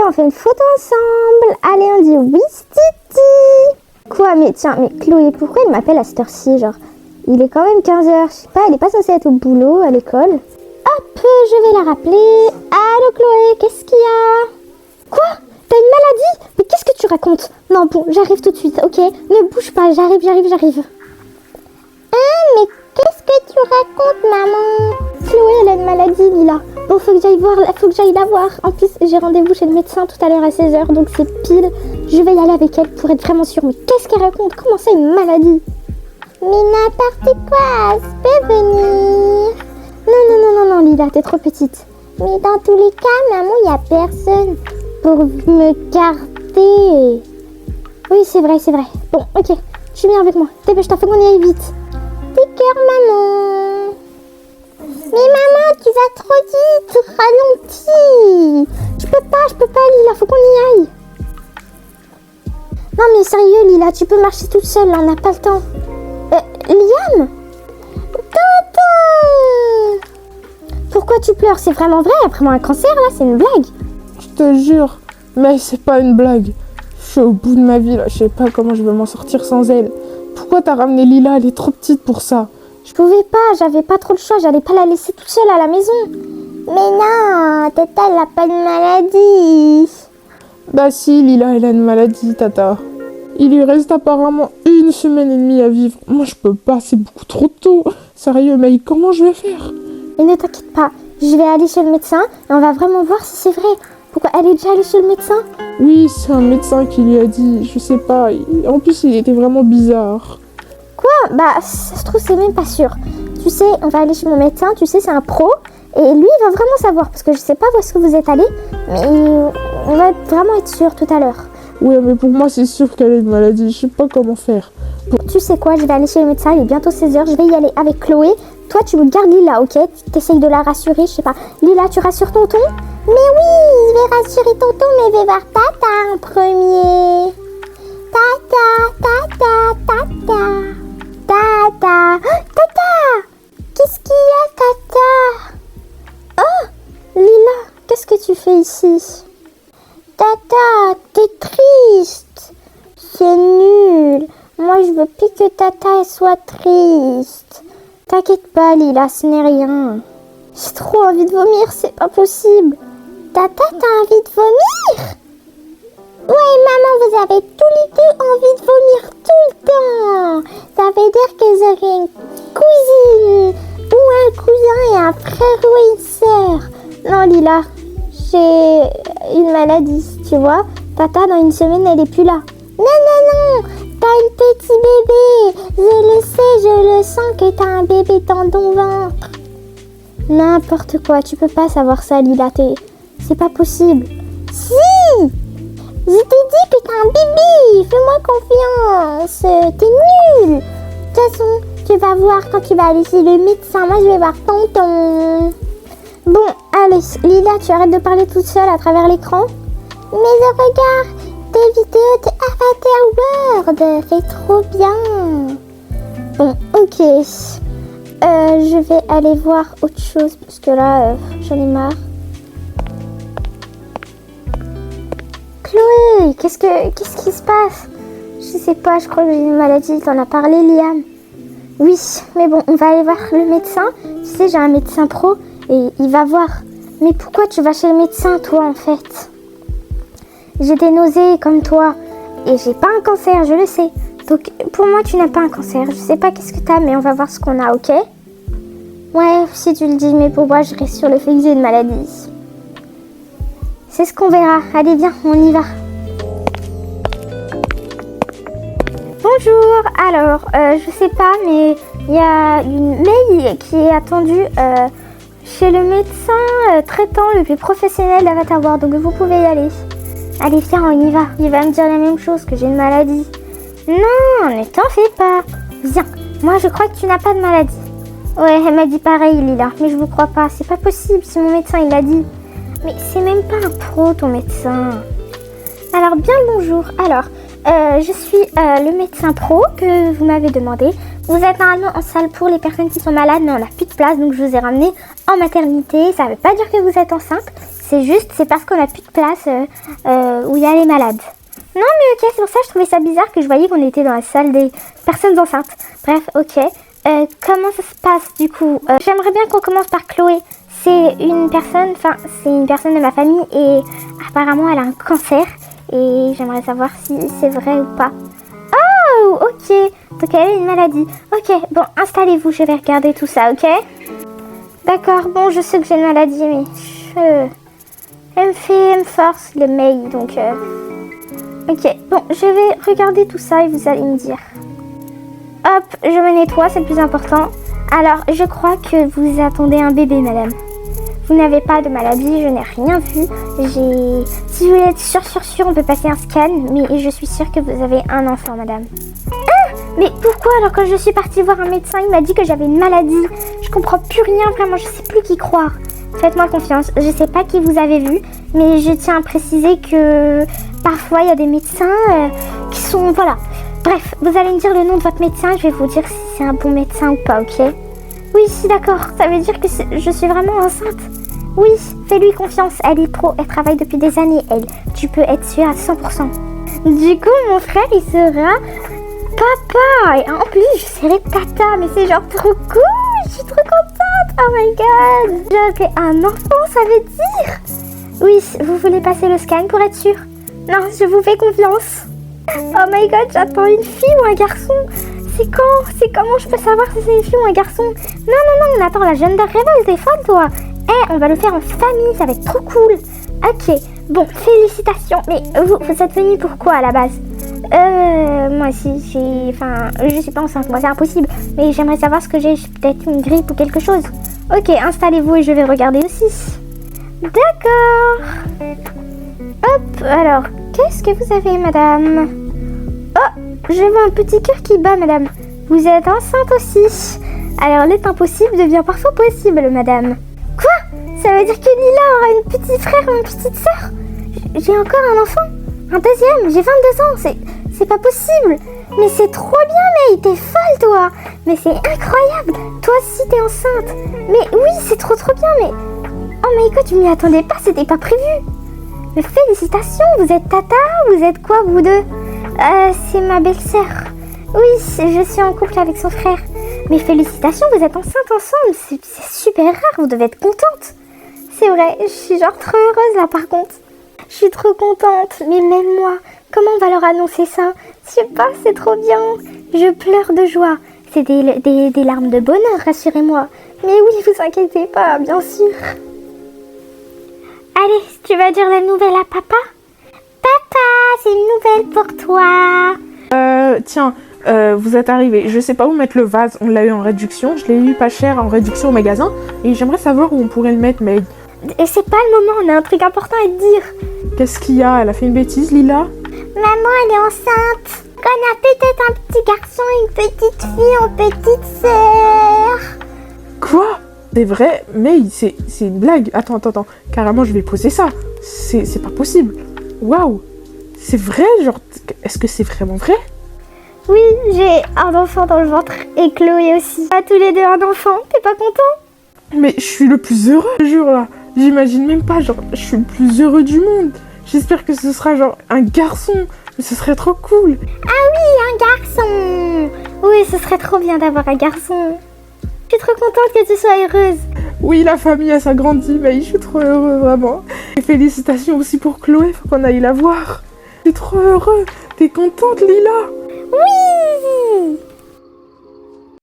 on fait une photo ensemble. Allez, on dit oui, Titi. Quoi, mais tiens, mais Chloé, pourquoi elle m'appelle à cette heure-ci, genre? Il est quand même 15h, je sais pas, elle est pas censée être au boulot, à l'école. Hop, je vais la rappeler. Allô Chloé, qu'est-ce qu'il y a? Quoi? T'as une maladie? Mais qu'est-ce que tu racontes? Non, bon, j'arrive tout de suite, ok? Ne bouge pas, j'arrive. Mais qu'est-ce que tu racontes, maman? Chloé, elle a une maladie, Lila. Bon, faut que j'aille la voir. En plus, j'ai rendez-vous chez le médecin tout à l'heure à 16h, donc c'est pile. Je vais y aller avec elle pour être vraiment sûre. Mais qu'est-ce qu'elle raconte? Comment ça, une maladie? Mais n'importe quoi, je peux venir. Non, Lila, t'es trop petite. Mais dans tous les cas, maman, il n'y a personne pour me garder. Oui, c'est vrai. Bon, ok, tu viens avec moi. Dépêche-toi, faut qu'on y aille vite. D'accord, maman. Mais maman, tu vas trop vite, ralentis. Je peux pas, Lila, faut qu'on y aille. Non mais sérieux, Lila, tu peux marcher toute seule, là, on n'a pas le temps. Liam? Tonton! Pourquoi tu pleures? C'est vraiment vrai? Après moi un cancer, là, c'est une blague. Je te jure, mais c'est pas une blague. Je suis au bout de ma vie, là, je sais pas comment je vais m'en sortir sans elle. Pourquoi t'as ramené Lila? Elle est trop petite pour ça. Je pouvais pas, j'avais pas trop le choix, j'allais pas la laisser toute seule à la maison. Mais non, Tata, elle a pas de maladie. Bah si, Lila, elle a une maladie, Tata. Il lui reste apparemment 1 semaine et demie à vivre. Moi, je peux pas, c'est beaucoup trop tôt. Sérieux, mais comment je vais faire? Mais ne t'inquiète pas, je vais aller chez le médecin et on va vraiment voir si c'est vrai. Pourquoi elle est déjà allée chez le médecin? Oui, c'est un médecin qui lui a dit, je sais pas. En plus, il était vraiment bizarre. Quoi? Bah, ça se trouve, c'est même pas sûr. Tu sais, on va aller chez mon médecin, tu sais, c'est un pro. Et lui, il va vraiment savoir, parce que je sais pas où est-ce que vous êtes allés, mais on va vraiment être sûr tout à l'heure. Ouais, mais pour moi, c'est sûr qu'elle a une maladie. Je sais pas comment faire. Tu sais quoi, je vais aller chez le médecin, il est bientôt 16h, je vais y aller avec Chloé. Toi, tu me gardes Lila, ok? Tu t'essayes de la rassurer, je sais pas. Lila, tu rassures tonton? Mais oui, je vais rassurer tonton, mais je vais voir Tata en premier. Tata. Qu'est-ce qu'il y a, Tata? Oh, Lila, qu'est-ce que tu fais ici? Tata, t'es triste. C'est nul. Moi, je veux plus que Tata elle soit triste. T'inquiète pas, Lila, ce n'est rien. J'ai trop envie de vomir, c'est pas possible. Tata, t'as envie de vomir? Ouais, maman, vous avez tous les deux envie de vomir tout le temps. Ça veut dire que j'aurai une cousine ou un cousin et un frère ou une sœur. Non, Lila, j'ai une maladie, tu vois. Tata, dans 1 semaine, elle est plus là. Non, t'as un petit bébé. Je le sens que t'as un bébé dans ton ventre. N'importe quoi, tu peux pas savoir ça, Lila, c'est pas possible. Si! Je t'ai dit que t'as un bébé, fais-moi confiance, t'es nul. De toute façon, tu vas voir quand tu vas aller chez le médecin, moi je vais voir tonton. Bon, allez, Lila, tu arrêtes de parler toute seule à travers l'écran. Mais je regarde tes vidéos de Avatar World, c'est trop bien. Bon, ok, je vais aller voir autre chose parce que là, j'en ai marre. Chloé, qu'est-ce qui se passe? Je sais pas, je crois que j'ai une maladie, t'en as parlé, Liam. Oui, mais bon, on va aller voir le médecin. Tu sais, j'ai un médecin pro et il va voir. Mais pourquoi tu vas chez le médecin, toi, en fait? J'ai des nausées comme toi et j'ai pas un cancer, je le sais. Donc, pour moi, tu n'as pas un cancer. Je sais pas qu'est-ce que t'as, mais on va voir ce qu'on a, ok? Ouais, si tu le dis, mais pour moi, je reste sur le fait que j'ai une maladie. C'est ce qu'on verra. Allez, viens, on y va. Bonjour. Alors, je sais pas, mais il y a une May qui est attendue chez le médecin traitant le plus professionnel d'Avatar World. Donc, vous pouvez y aller. Allez, viens, on y va. Il va me dire la même chose, que j'ai une maladie. Non, ne t'en fais pas. Viens, moi, je crois que tu n'as pas de maladie. Ouais, elle m'a dit pareil, Lila, mais je vous crois pas. C'est pas possible, si mon médecin, il l'a dit. Mais c'est même pas un pro, ton médecin. Alors, bien le bonjour. Alors, je suis le médecin pro que vous m'avez demandé. Vous êtes normalement en salle pour les personnes qui sont malades, mais on n'a plus de place, donc je vous ai ramené en maternité. Ça veut pas dire que vous êtes enceinte. c'est parce qu'on a plus de place où il y a les malades. Non mais ok, c'est pour ça que je trouvais ça bizarre que je voyais qu'on était dans la salle des personnes enceintes. Bref, ok. Comment ça se passe du coup? J'aimerais bien qu'on commence par Chloé. C'est une personne de ma famille et apparemment elle a un cancer. Et j'aimerais savoir si c'est vrai ou pas. Oh, ok. Donc elle a une maladie. Ok, bon, installez-vous, je vais regarder tout ça, ok? D'accord, bon, je sais que j'ai une maladie, mais elle me force le mail, donc... Ok, bon, je vais regarder tout ça et vous allez me dire. Hop, je me nettoie, c'est le plus important. Alors, je crois que vous attendez un bébé, madame. Vous n'avez pas de maladie, je n'ai rien vu. Si vous voulez être sûr, on peut passer un scan, mais je suis sûre que vous avez un enfant, madame. Ah, mais pourquoi alors quand je suis partie voir un médecin, il m'a dit que j'avais une maladie. Je comprends plus rien, vraiment, je sais plus qui croire. Faites-moi confiance, je sais pas qui vous avez vu, mais je tiens à préciser que parfois il y a des médecins qui sont... Voilà. Bref, vous allez me dire le nom de votre médecin, je vais vous dire si c'est un bon médecin ou pas, ok? Oui, d'accord, ça veut dire que je suis vraiment enceinte. Oui, fais-lui confiance, elle est pro, elle travaille depuis des années, elle. Tu peux être sûre à 100%. Du coup, mon frère, il sera papa. Et en plus, je serai tata, mais c'est genre trop cool, je suis trop contente. Oh my god, j'aurai un enfant, ça veut dire. Oui, vous voulez passer le scan pour être sûr? Non, je vous fais confiance. Oh my god, j'attends une fille ou un garçon. C'est comment je peux savoir si c'est une fille ou un garçon? Non, on attend la gender reveal, t'es folle toi. On va le faire en famille, ça va être trop cool. Ok, bon, félicitations. Mais vous êtes venus pourquoi à la base? Moi je suis pas enceinte, moi c'est impossible. Mais j'aimerais savoir ce que j'ai peut-être une grippe ou quelque chose. Ok, installez-vous et je vais regarder aussi. D'accord. Hop, alors, qu'est-ce que vous avez, madame? Oh, je vois un petit cœur qui bat, madame. Vous êtes enceinte aussi. Alors, l'impossible devient parfois possible, madame. Quoi? Ça veut dire que Lila aura un petit frère ou une petite sœur? J'ai encore un enfant? Un deuxième? J'ai 22 ans, c'est pas possible. Mais c'est trop bien, May, t'es folle, toi. Mais c'est incroyable. Toi aussi, t'es enceinte. Mais oui, c'est trop bien, mais... Oh my god, je m'y attendais pas, c'était pas prévu. Mais félicitations, vous êtes tata? Vous êtes quoi, vous deux? C'est ma belle-sœur. Oui, je suis en couple avec son frère. Mais félicitations, vous êtes enceintes ensemble. C'est super rare, vous devez être contente. C'est vrai, je suis genre trop heureuse là par contre. Je suis trop contente, mais même moi, comment on va leur annoncer ça? Je sais pas, c'est trop bien. Je pleure de joie. C'est des larmes de bonheur, rassurez-moi. Mais oui, vous inquiétez pas, bien sûr. Allez, tu vas dire la nouvelle à papa? Papa, c'est une nouvelle pour toi. Tiens, vous êtes arrivés. Je sais pas où mettre le vase. On l'a eu en réduction. Je l'ai eu pas cher en réduction au magasin. Et j'aimerais savoir où on pourrait le mettre, mais... Et c'est pas le moment, on a un truc important à te dire. Qu'est-ce qu'il y a? Elle a fait une bêtise, Lila? Maman, elle est enceinte. On a peut-être un petit garçon, une petite fille ou petite sœur. Quoi? C'est vrai? Mais c'est une blague. Attends. Carrément, je vais poser ça. C'est pas possible. Waouh! C'est vrai? Genre, est-ce que c'est vraiment vrai? Oui, j'ai un enfant dans le ventre. Et Chloé aussi. On a tous les deux un enfant. T'es pas content? Mais je suis le plus heureux ce jour-là. J'imagine même pas, genre, je suis le plus heureux du monde. J'espère que ce sera genre un garçon. Mais ce serait trop cool. Ah oui, un garçon. Oui, ce serait trop bien d'avoir un garçon. Je suis trop contente que tu sois heureuse. Oui, la famille, elle s'agrandit, mais je suis trop heureux, vraiment. Et félicitations aussi pour Chloé, faut qu'on aille la voir. Je suis trop heureux. T'es contente, Lila? Oui.